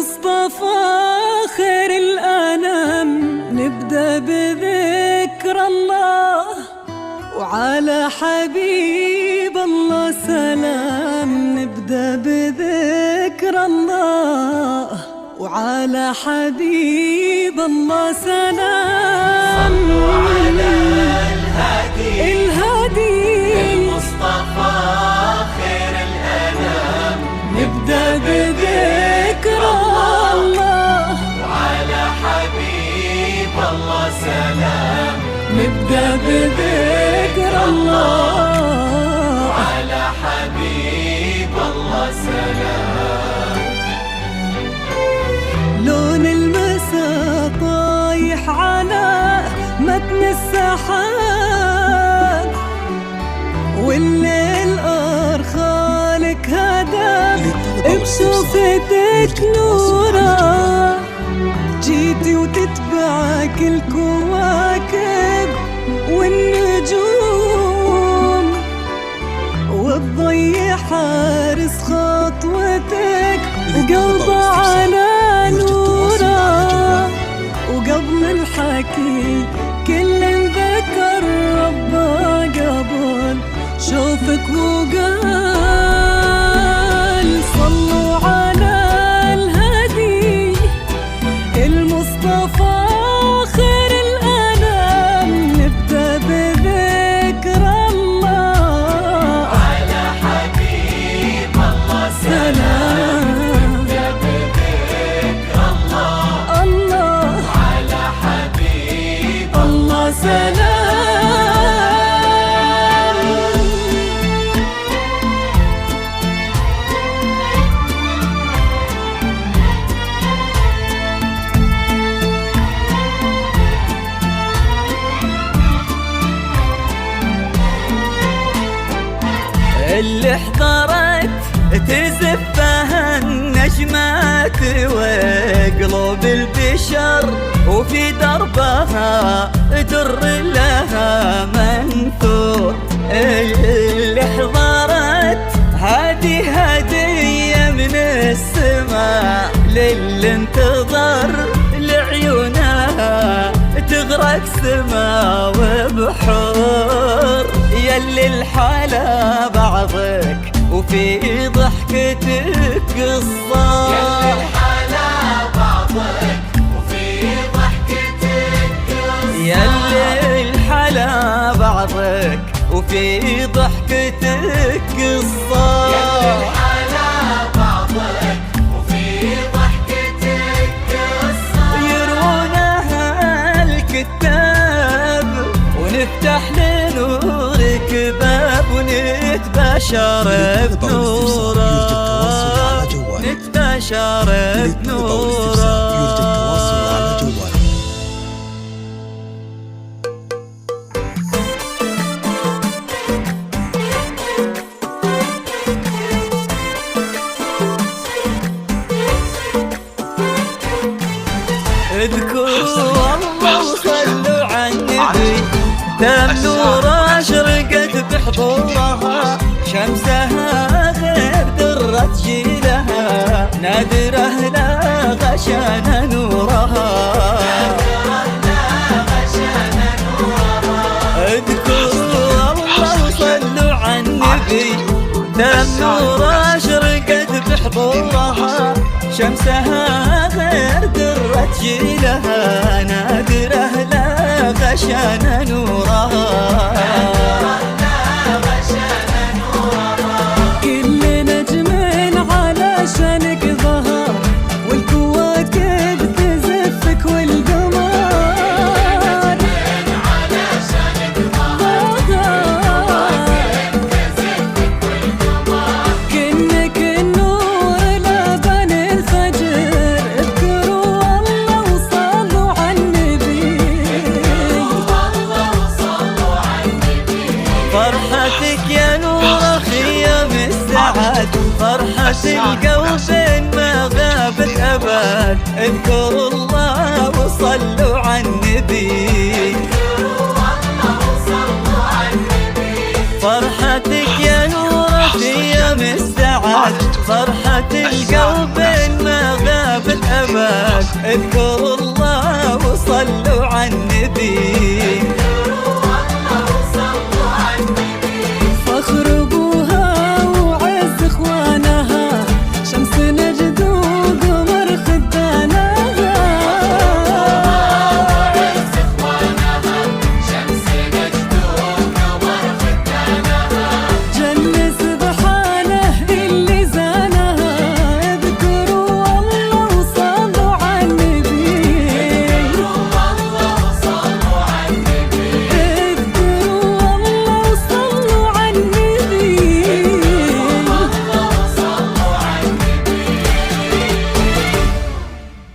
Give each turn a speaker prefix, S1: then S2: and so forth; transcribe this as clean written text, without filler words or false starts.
S1: المصطفى خير الأنام، نبدأ بذكر الله وعلى حبيب الله سلام. نبدأ بذكر الله وعلى حبيب الله سلام.
S2: صلوا على الهادي المصطفى خير الأنام،
S1: نبدأ بذكر الله
S2: وعلى حبيب الله سلام.
S1: نبدأ بذكر الله
S2: وعلى حبيب الله سلام.
S1: لون المساء طايح على متن السحاب، والليل أرخالك هدى بشوفتك نورا. جيتي وتتبعك الكواكب والنجوم، والضي حارس خطوتك وقلب على نورا. وقبل الحكي كل ذكر ربه قبل شوفك وقال. صلوا على الهادي المصطفى خير الأنام، نبدأ بذكر الله
S2: على حبيب الله
S1: سلام.
S2: نبدأ بذكر الله على حبيب
S1: الله سلام.
S3: اللي احضرت تزفها النجمات وقلوب البشر، وفي دربها در لها منثور. اللي احضرت هذه هدية من السماء للي انتظر لعيونها تغرق سما وبحور. يلي الحلا بعضك وفي ضحكتك قصة،
S2: يلي الحلا بعضك وفي ضحكتك قصة.
S3: يلي الحلا بعضك وفي ضحكتك قصة.
S2: يلي الحلا بعضك وفي ضحكتك قصة.
S3: يروونها الكتاب ونفتح لنورك باب، ونتبشر بنوره، نتبشر بنوره. اذكروا الله وصلوا على النبي، دام نور اشرقت بحضورها. شمسها غير درة جيلها، نادره لا غشان نورها. اذكروا الله وصلوا على النبي، دام نور اشرقت بحضورها. شمسها غير درة جيلها، نادره لا غشان نورها.
S1: كل نجم علشانك ظهر، والكواكب تزفك والقمر. كأنك النور لبن الفجر. اذكروا الله وصلوا على النبي،
S3: فرحتك يا نور خيام السعد، فرحة القلب ما غابت أبد. اذكروا الله وصلوا على النبي، فرحتك يا نور خيام السعد، فرحة القلب ما غابت أبد. اذكروا الله وصلوا على النبي.